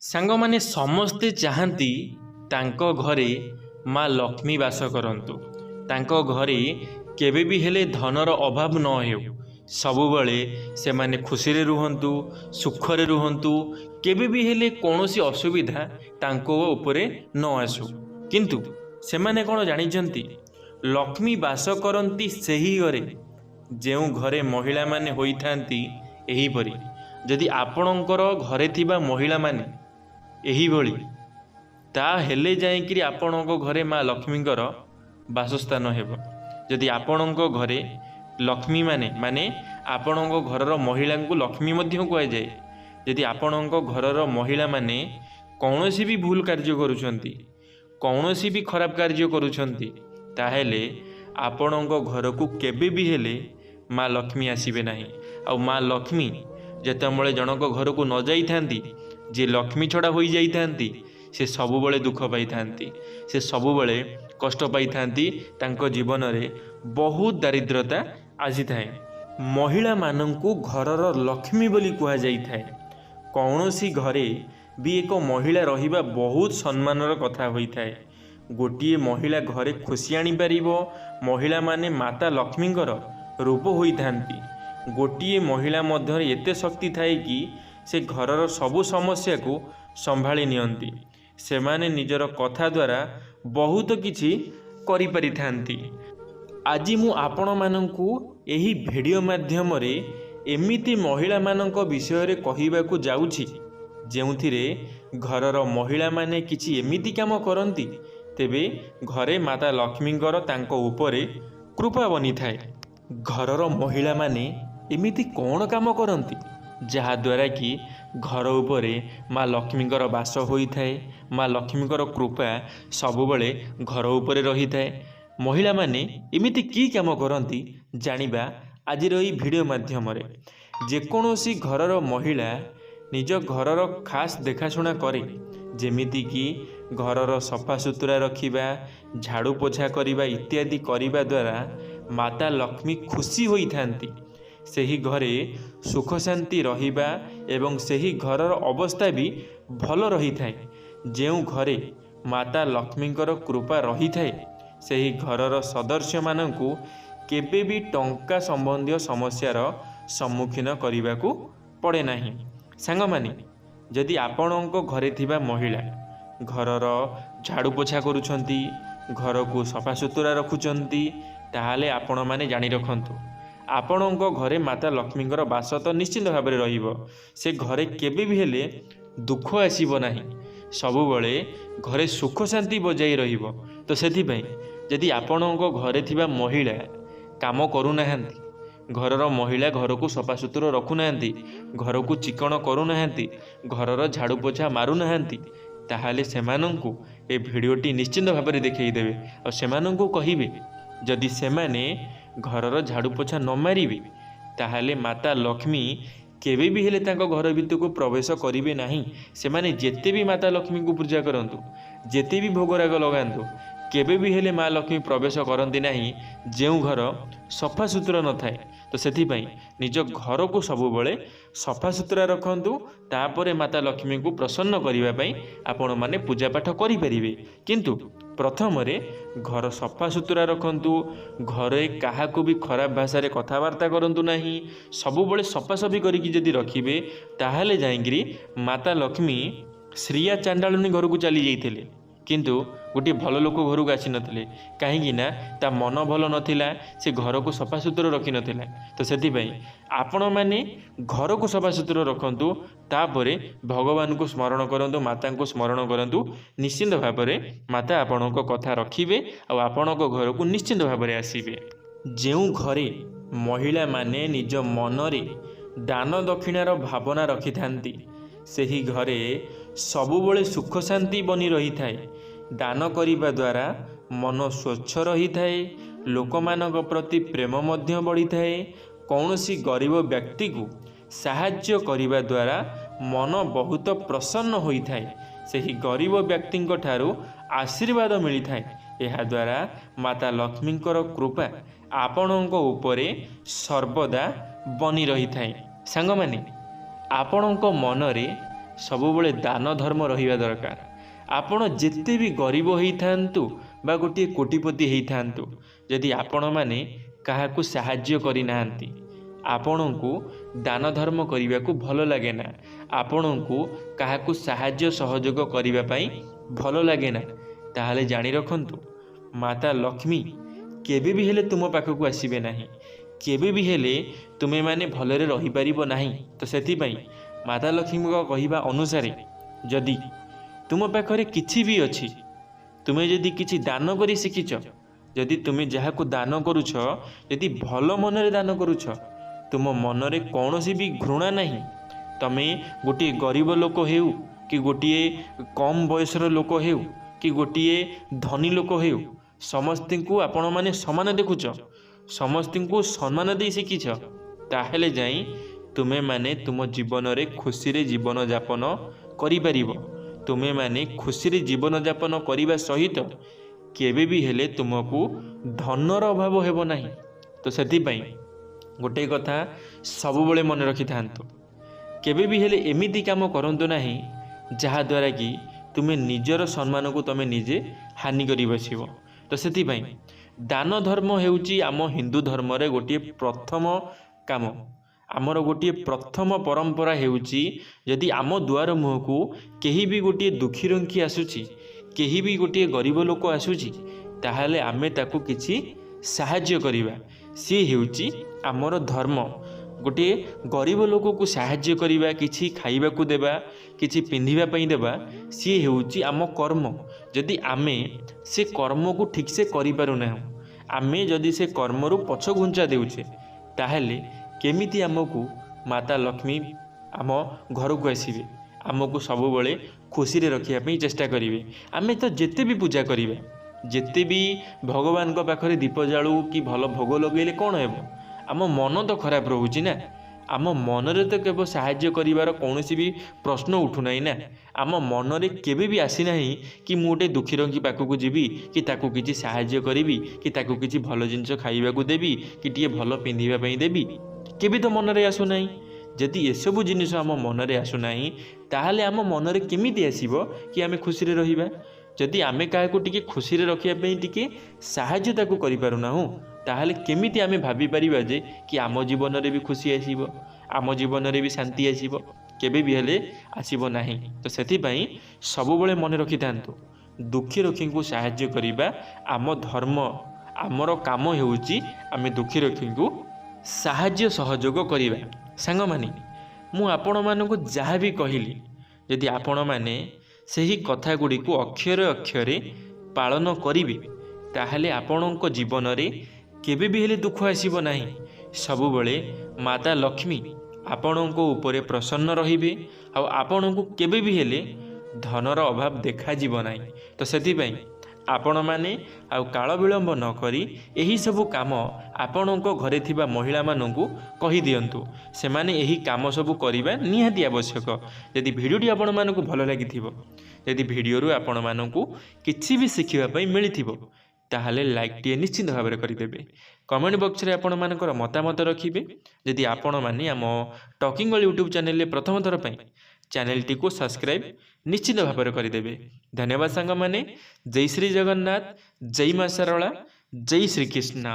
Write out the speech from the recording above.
ସାଙ୍ଗମାନେ ସମସ୍ତେ ଚାହାନ୍ତି ତାଙ୍କ ଘରେ ମା ଲକ୍ଷ୍ମୀ ବାସ କରନ୍ତୁ। ତାଙ୍କ ଘରେ କେବେ ବି ହେଲେ ଧନର ଅଭାବ ନ ହେଉ, ସବୁବେଳେ ସେମାନେ ଖୁସିରେ ରୁହନ୍ତୁ, ସୁଖରେ ରୁହନ୍ତୁ, କେବେ ବି ହେଲେ କୌଣସି ଅସୁବିଧା ତାଙ୍କ ଉପରେ ନ ଆସୁ। କିନ୍ତୁ ସେମାନେ କ'ଣ ଜାଣିଛନ୍ତି, ଲକ୍ଷ୍ମୀ ବାସ କରନ୍ତି ସେହି ଘରେ ଯେଉଁ ଘରେ ମହିଳାମାନେ ହୋଇଥାନ୍ତି। ଏହିପରି ଯଦି ଆପଣଙ୍କର ଘରେ ଥିବା ମହିଳାମାନେ ଏହିଭଳି, ତାହେଲେ ଯାଇକରି ଆପଣଙ୍କ ଘରେ ମା ଲକ୍ଷ୍ମୀଙ୍କର ବାସସ୍ଥାନ ହେବ। ଯଦି ଆପଣଙ୍କ ଘରେ ଲକ୍ଷ୍ମୀ ମାନେ ଆପଣଙ୍କ ଘରର ମହିଳାଙ୍କୁ ଲକ୍ଷ୍ମୀ ମଧ୍ୟ କୁହାଯାଏ। ଯଦି ଆପଣଙ୍କ ଘରର ମହିଳାମାନେ କୌଣସି ବି ଭୁଲ କାର୍ଯ୍ୟ କରୁଛନ୍ତି, କୌଣସି ବି ଖରାପ କାର୍ଯ୍ୟ କରୁଛନ୍ତି, ତାହେଲେ ଆପଣଙ୍କ ଘରକୁ କେବେ ବି ହେଲେ ମା ଲକ୍ଷ୍ମୀ ଆସିବେ ନାହିଁ। ଆଉ ମା ଲକ୍ଷ୍ମୀ ଯେତେବେଳେ ଜଣଙ୍କ ଘରକୁ ନ ଯାଇଥାନ୍ତି, ଯିଏ ଲକ୍ଷ୍ମୀ ଛଡ଼ା ହୋଇଯାଇଥାନ୍ତି, ସେ ସବୁବେଳେ ଦୁଃଖ ପାଇଥାନ୍ତି, ସେ ସବୁବେଳେ କଷ୍ଟ ପାଇଥାନ୍ତି, ତାଙ୍କ ଜୀବନରେ ବହୁତ ଦାରିଦ୍ରତା ଆସିଥାଏ। ମହିଳାମାନଙ୍କୁ ଘରର ଲକ୍ଷ୍ମୀ ବୋଲି କୁହାଯାଇଥାଏ। କୌଣସି ଘରେ ବି ଏକ ମହିଳା ରହିବା ବହୁତ ସମ୍ମାନର କଥା ହୋଇଥାଏ। ଗୋଟିଏ ମହିଳା ଘରେ ଖୁସି ଆଣିପାରିବ। ମହିଳାମାନେ ମାତା ଲକ୍ଷ୍ମୀଙ୍କର ରୂପ ହୋଇଥାନ୍ତି। ଗୋଟିଏ ମହିଳା ମଧ୍ୟରେ ଏତେ ଶକ୍ତି ଥାଏ କି ସେ ଘରର ସବୁ ସମସ୍ୟାକୁ ସମ୍ଭାଳି ନିଅନ୍ତି। ସେମାନେ ନିଜର କଥା ଦ୍ୱାରା ବହୁତ କିଛି କରିପାରିଥାନ୍ତି। ଆଜି ମୁଁ ଆପଣମାନଙ୍କୁ ଏହି ଭିଡ଼ିଓ ମାଧ୍ୟମରେ ଏମିତି ମହିଳାମାନଙ୍କ ବିଷୟରେ କହିବାକୁ ଯାଉଛି, ଯେଉଁଥିରେ ଘରର ମହିଳାମାନେ କିଛି ଏମିତି କାମ କରନ୍ତି, ତେବେ ଘରେ ମାତା ଲକ୍ଷ୍ମୀଙ୍କର ତାଙ୍କ ଉପରେ କୃପା ବନିଥାଏ। ଘରର ମହିଳାମାନେ ଏମିତି କ'ଣ କାମ କରନ୍ତି ଯାହାଦ୍ୱାରା କି ଘର ଉପରେ ମା ଲକ୍ଷ୍ମୀଙ୍କର ବାସ ହୋଇଥାଏ, ମା ଲକ୍ଷ୍ମୀଙ୍କର କୃପା ସବୁବେଳେ ଘର ଉପରେ ରହିଥାଏ। ମହିଳାମାନେ ଏମିତି କି କାମ କରନ୍ତି ଜାଣିବା ଆଜିର ଏହି ଭିଡ଼ିଓ ମାଧ୍ୟମରେ। ଯେକୌଣସି ଘରର ମହିଳା ନିଜ ଘରର ଖାସ୍ ଦେଖାଶୁଣା କରେ, ଯେମିତିକି ଘରର ସଫାସୁତୁରା ରଖିବା, ଝାଡ଼ୁ ପୋଛା କରିବା ଇତ୍ୟାଦି କରିବା ଦ୍ୱାରା ମାତା ଲକ୍ଷ୍ମୀ ଖୁସି ହୋଇଥାନ୍ତି। ସେହି ଘରେ ସୁଖ ଶାନ୍ତି ରହିବା ଏବଂ ସେହି ଘରର ଅବସ୍ଥା ବି ଭଲ ରହିଥାଏ। ଯେଉଁ ଘରେ ମାତା ଲକ୍ଷ୍ମୀଙ୍କର କୃପା ରହିଥାଏ, ସେହି ଘରର ସଦସ୍ୟମାନଙ୍କୁ କେବେ ବି ଟଙ୍କା ସମ୍ବନ୍ଧୀୟ ସମସ୍ୟାର ସମ୍ମୁଖୀନ କରିବାକୁ ପଡ଼େ ନାହିଁ। ସାଙ୍ଗମାନେ, ଯଦି ଆପଣଙ୍କ ଘରେ ଥିବା ମହିଳା ଘରର ଝାଡ଼ୁ ପୋଛା କରୁଛନ୍ତି, ଘରକୁ ସଫାସୁତୁରା ରଖୁଛନ୍ତି, ତାହେଲେ ଆପଣମାନେ ଜାଣି ରଖନ୍ତୁ, ଆପଣଙ୍କ ଘରେ ମାତା ଲକ୍ଷ୍ମୀଙ୍କର ବାସ ତ ନିଶ୍ଚିନ୍ତ ଭାବରେ ରହିବ। ସେ ଘରେ କେବେ ବି ହେଲେ ଦୁଃଖ ଆସିବ ନାହିଁ, ସବୁବେଳେ ଘରେ ସୁଖ ଶାନ୍ତି ବଜାଇ ରହିବ। ତ ସେଥିପାଇଁ ଯଦି ଆପଣଙ୍କ ଘରେ ଥିବା ମହିଳା କାମ କରୁନାହାନ୍ତି, ଘରର ମହିଳା ଘରକୁ ସଫାସୁତୁରା ରଖୁନାହାନ୍ତି, ଘରକୁ ଚିକ୍କଣ କରୁନାହାନ୍ତି, ଘରର ଝାଡ଼ୁ ପୋଛା ମାରୁନାହାନ୍ତି, ତାହେଲେ ସେମାନଙ୍କୁ ଏ ଭିଡ଼ିଓଟି ନିଶ୍ଚିନ୍ତ ଭାବରେ ଦେଖାଇଦେବେ। ଆଉ ସେମାନଙ୍କୁ କହିବେ, ଯଦି ସେମାନେ ଘରର ଝାଡ଼ୁ ପୋଛା ନ ମାରିବେ, ତାହେଲେ ମାତା ଲକ୍ଷ୍ମୀ କେବେ ବି ହେଲେ ତାଙ୍କ ଘର ଭିତରକୁ ପ୍ରବେଶ କରିବେ ନାହିଁ। ସେମାନେ ଯେତେ ବି ମାତା ଲକ୍ଷ୍ମୀଙ୍କୁ ପୂଜା କରନ୍ତୁ, ଯେତେ ବି ଭୋଗରାଗ ଲଗାନ୍ତୁ, କେବେ ବି ହେଲେ ମା ଲକ୍ଷ୍ମୀ ପ୍ରବେଶ କରନ୍ତି ନାହିଁ ଯେଉଁ ଘର ସଫାସୁତୁରା ନଥାଏ। ତ ସେଥିପାଇଁ ନିଜ ଘରକୁ ସବୁବେଳେ ସଫାସୁତୁରା ରଖନ୍ତୁ। ତାପରେ ମାତା ଲକ୍ଷ୍ମୀଙ୍କୁ ପ୍ରସନ୍ନ କରିବା ପାଇଁ ଆପଣମାନେ ପୂଜାପାଠ କରିପାରିବେ। କିନ୍ତୁ ପ୍ରଥମରେ ଘର ସଫାସୁତୁରା ରଖନ୍ତୁ। ଘରେ କାହାକୁ ବି ଖରାପ ଭାଷାରେ କଥାବାର୍ତ୍ତା କରନ୍ତୁ ନାହିଁ। ସବୁବେଳେ ସଫାସଫି କରିକି ଯଦି ରଖିବେ, ତାହେଲେ ଯାଇକରି ମାତା ଲକ୍ଷ୍ମୀ ଶ୍ରୀୟା ଚାଣ୍ଡାଳୁଣୀ ଘରକୁ ଚାଲି ଯାଇଥିଲେ, କିନ୍ତୁ ଗୋଟିଏ ଭଲ ଲୋକ ଘରକୁ ଆସିନଥିଲେ। କାହିଁକି ନା ତା ମନ ଭଲ ନଥିଲା, ସେ ଘରକୁ ସଫାସୁତୁରା ରଖିନଥିଲା। ତ ସେଥିପାଇଁ ଆପଣମାନେ ଘରକୁ ସଫାସୁତୁରା ରଖନ୍ତୁ। ତାପରେ ଭଗବାନଙ୍କୁ ସ୍ମରଣ କରନ୍ତୁ, ମାତାଙ୍କୁ ସ୍ମରଣ କରନ୍ତୁ। ନିଶ୍ଚିନ୍ତ ଭାବରେ ମାତା ଆପଣଙ୍କ କଥା ରଖିବେ ଆଉ ଆପଣଙ୍କ ଘରକୁ ନିଶ୍ଚିନ୍ତ ଭାବରେ ଆସିବେ। ଯେଉଁ ଘରେ ମହିଳାମାନେ ନିଜ ମନରେ ଦାନ ଦକ୍ଷିଣାର ଭାବନା ରଖିଥାନ୍ତି, ସେହି ଘରେ ସବୁବେଳେ ସୁଖ ଶାନ୍ତି ବନି ରହିଥାଏ। ଦାନ କରିବା ଦ୍ୱାରା ମନ ସ୍ୱଚ୍ଛ ରହିଥାଏ, ଲୋକମାନଙ୍କ ପ୍ରତି ପ୍ରେମ ମଧ୍ୟ ବଢ଼ିଥାଏ। କୌଣସି ଗରିବ ବ୍ୟକ୍ତିକୁ ସାହାଯ୍ୟ କରିବା ଦ୍ୱାରା ମନ ବହୁତ ପ୍ରସନ୍ନ ହୋଇଥାଏ। ସେହି ଗରିବ ବ୍ୟକ୍ତିଙ୍କ ଠାରୁ ଆଶୀର୍ବାଦ ମିଳିଥାଏ। ଏହାଦ୍ୱାରା ମାତା ଲକ୍ଷ୍ମୀଙ୍କର କୃପା ଆପଣଙ୍କ ଉପରେ ସର୍ବଦା ବନି ରହିଥାଏ। ସାଙ୍ଗମାନେ, ଆପଣଙ୍କ ମନରେ ସବୁବେଳେ ଦାନ ଧର୍ମ ରହିବା ଦରକାର। ଆପଣ ଯେତେ ବି ଗରିବ ହେଇଥାନ୍ତୁ ବା ଗୋଟିଏ କୋଟିପତି ହେଇଥାନ୍ତୁ, ଯଦି ଆପଣମାନେ କାହାକୁ ସାହାଯ୍ୟ କରିନାହାନ୍ତି, ଆପଣଙ୍କୁ ଦାନ ଧର୍ମ କରିବାକୁ ଭଲ ଲାଗେ ନା, ଆପଣଙ୍କୁ କାହାକୁ ସାହାଯ୍ୟ ସହଯୋଗ କରିବା ପାଇଁ ଭଲ ଲାଗେ ନା, ତାହେଲେ ଜାଣି ରଖନ୍ତୁ ମାତା ଲକ୍ଷ୍ମୀ କେବେ ବି ହେଲେ ତୁମ ପାଖକୁ ଆସିବେ ନାହିଁ, କେବେ ବି ହେଲେ ତୁମେମାନେ ଭଲରେ ରହିପାରିବ ନାହିଁ। ତ ସେଥିପାଇଁ ମାତା ଲକ୍ଷ୍ମୀଙ୍କ କହିବା ଅନୁସାରେ ଯଦି ତୁମ ପାଖରେ କିଛି ବି ଅଛି, ତୁମେ ଯଦି କିଛି ଦାନ କରି ଶିଖିଛ, ଯଦି ତୁମେ ଯାହାକୁ ଦାନ କରୁଛ, ଯଦି ଭଲ ମନରେ ଦାନ କରୁଛ, ତୁମ ମନରେ କୌଣସି ବି ଘୃଣା ନାହିଁ, ତମେ ଗୋଟିଏ ଗରିବ ଲୋକ ହେଉ କି ଗୋଟିଏ କମ୍ ବୟସର ଲୋକ ହେଉ କି ଗୋଟିଏ ଧନୀ ଲୋକ ହେଉ, ସମସ୍ତଙ୍କୁ ଆପଣମାନେ ସମାନ ଦେଖୁଛ, ସମସ୍ତଙ୍କୁ ସମ୍ମାନ ଦେଇ ଶିଖିଛ, ତାହେଲେ ଯାଇ ତୁମେମାନେ ତୁମ ଜୀବନରେ ଖୁସିରେ ଜୀବନଯାପନ କରିପାରିବ। ତୁମେମାନେ ଖୁସିରେ ଜୀବନଯାପନ କରିବା ସହିତ କେବେ ବି ହେଲେ ତୁମକୁ ଧନର ଅଭାବ ହେବ ନାହିଁ। ତ ସେଥିପାଇଁ ଗୋଟିଏ କଥା ସବୁବେଳେ ମନେ ରଖିଥାନ୍ତୁ, କେବେ ବି ହେଲେ ଏମିତି କାମ କରନ୍ତୁ ନାହିଁ ଯାହାଦ୍ୱାରା କି ତୁମେ ନିଜର ସମ୍ମାନକୁ ତୁମେ ନିଜେ ହାନି କରି ବସିବ। ତ ସେଥିପାଇଁ ଦାନ ଧର୍ମ ହେଉଛି ଆମ ହିନ୍ଦୁ ଧର୍ମରେ ଗୋଟିଏ ପ୍ରଥମ କାମ। ଆମର ଗୋଟିଏ ପ୍ରଥମ ପରମ୍ପରା ହେଉଛି, ଯଦି ଆମ ଦୁଆର ମୁହଁକୁ କେହି ବି ଗୋଟିଏ ଦୁଃଖୀ ରଙ୍କି ଆସୁଛି, କେହି ବି ଗୋଟିଏ ଗରିବ ଲୋକ ଆସୁଛି, ତାହେଲେ ଆମେ ତାକୁ କିଛି ସାହାଯ୍ୟ କରିବା। ସିଏ ହେଉଛି ଆମର ଧର୍ମ। ଗୋଟିଏ ଗରିବ ଲୋକକୁ ସାହାଯ୍ୟ କରିବା, କିଛି ଖାଇବାକୁ ଦେବା, କିଛି ପିନ୍ଧିବା ପାଇଁ ଦେବା, ସିଏ ହେଉଛି ଆମ କର୍ମ। ଯଦି ଆମେ ସେ କର୍ମକୁ ଠିକ୍ସେ କରିପାରୁନାହୁଁ, ଆମେ ଯଦି ସେ କର୍ମରୁ ପଛ ଘୁଞ୍ଚା ଦେଉଛେ, ତାହେଲେ କେମିତି ଆମକୁ ମାତା ଲକ୍ଷ୍ମୀ ଆମ ଘରକୁ ଆସିବେ, ଆମକୁ ସବୁବେଳେ ଖୁସିରେ ରଖିବା ପାଇଁ ଚେଷ୍ଟା କରିବେ। ଆମେ ତ ଯେତେ ବି ପୂଜା କରିବା, ଯେତେ ବି ଭଗବାନଙ୍କ ପାଖରେ ଦୀପ ଜାଳୁ କି ଭଲ ଭୋଗ ଲଗେଇଲେ କ'ଣ ହେବ, ଆମ ମନ ତ ଖରାପ ରହୁଛି ନା। ଆମ ମନରେ ତ କେବଳ ସାହାଯ୍ୟ କରିବାର କୌଣସି ବି ପ୍ରଶ୍ନ ଉଠୁନାହିଁ ନା। ଆମ ମନରେ କେବେ ବି ଆସିନାହିଁ କି ମୁଁ ଗୋଟେ ଦୁଃଖୀ ରଙ୍କି ପାଖକୁ ଯିବି କି ତାକୁ କିଛି ସାହାଯ୍ୟ କରିବି କି ତାକୁ କିଛି ଭଲ ଜିନିଷ ଖାଇବାକୁ ଦେବି କି ଟିକିଏ ଭଲ ପିନ୍ଧିବା ପାଇଁ ଦେବି, କେବେ ତ ମନରେ ଆସୁନାହିଁ। ଯଦି ଏସବୁ ଜିନିଷ ଆମ ମନରେ ଆସୁନାହିଁ, ତାହେଲେ ଆମ ମନରେ କେମିତି ଆସିବ କି ଆମେ ଖୁସିରେ ରହିବା? ଯଦି ଆମେ କାହାକୁ ଟିକେ ଖୁସିରେ ରଖିବା ପାଇଁ ଟିକେ ସାହାଯ୍ୟ ତାକୁ କରିପାରୁନାହୁଁ, ତାହେଲେ କେମିତି ଆମେ ଭାବିପାରିବା ଯେ କି ଆମ ଜୀବନରେ ବି ଖୁସି ଆସିବ, ଆମ ଜୀବନରେ ବି ଶାନ୍ତି ଆସିବ? କେବେ ବି ହେଲେ ଆସିବ ନାହିଁ। ତ ସେଥିପାଇଁ ସବୁବେଳେ ମନେ ରଖିଥାନ୍ତୁ, ଦୁଃଖୀ ରକ୍ଷୀଙ୍କୁ ସାହାଯ୍ୟ କରିବା ଆମ ଧର୍ମ। ଆମର କାମ ହେଉଛି ଆମେ ଦୁଃଖୀ ରକ୍ଷୀଙ୍କୁ ସାହାଯ୍ୟ ସହଯୋଗ କରିବା। ସାଙ୍ଗମାନେ, ମୁଁ ଆପଣମାନଙ୍କୁ ଯାହା ବି କହିଲି, ଯଦି ଆପଣମାନେ ସେହି କଥା ଗୁଡ଼ିକୁ ଅକ୍ଷରେ ଅକ୍ଷରେ ପାଳନ କରିବେ, ତାହେଲେ ଆପଣଙ୍କ ଜୀବନରେ କେବେ ବି ହେଲେ ଦୁଃଖ ଆସିବ ନାହିଁ। ସବୁବେଳେ ମାତା ଲକ୍ଷ୍ମୀ ଆପଣଙ୍କ ଉପରେ ପ୍ରସନ୍ନ ରହିବେ, ଆଉ ଆପଣଙ୍କୁ କେବେ ବି ହେଲେ ଧନର ଅଭାବ ଦେଖାଯିବ ନାହିଁ। ତ ସେଥିପାଇଁ ଆପଣମାନେ ଆଉ କାଳ ବିଳମ୍ବ ନ କରି ଏହିସବୁ କାମ ଆପଣଙ୍କ ଘରେ ଥିବା ମହିଳାମାନଙ୍କୁ କହିଦିଅନ୍ତୁ। ସେମାନେ ଏହି କାମ ସବୁ କରିବା ନିହାତି ଆବଶ୍ୟକ। ଯଦି ଭିଡ଼ିଓଟି ଆପଣମାନଙ୍କୁ ଭଲ ଲାଗିଥିବ, ଯଦି ଭିଡ଼ିଓରୁ ଆପଣମାନଙ୍କୁ କିଛି ବି ଶିଖିବା ପାଇଁ ମିଳିଥିବ, ତାହେଲେ ଲାଇକ୍ଟିଏ ନିଶ୍ଚିତ ଭାବରେ କରିଦେବେ। କମେଣ୍ଟ ବକ୍ସରେ ଆପଣମାନଙ୍କର ମତାମତ ରଖିବେ। ଯଦି ଆପଣମାନେ ଆମ ଟକିଂ ୱାର୍ଲ୍ଡ ୟୁଟ୍ୟୁବ୍ ଚ୍ୟାନେଲରେ ପ୍ରଥମ ଥର ପାଇଁ ଚ୍ୟାନେଲଟିକୁ ସବସ୍କ୍ରାଇବ୍ ନିଶ୍ଚିତ ଭାବରେ କରିଦେବେ। ଧନ୍ୟବାଦ ସାଙ୍ଗମାନେ। ଜୟ ଶ୍ରୀ ଜଗନ୍ନାଥ, ଜୟ ମା ଶାରଳା, ଜୟ ଶ୍ରୀକୃଷ୍ଣ।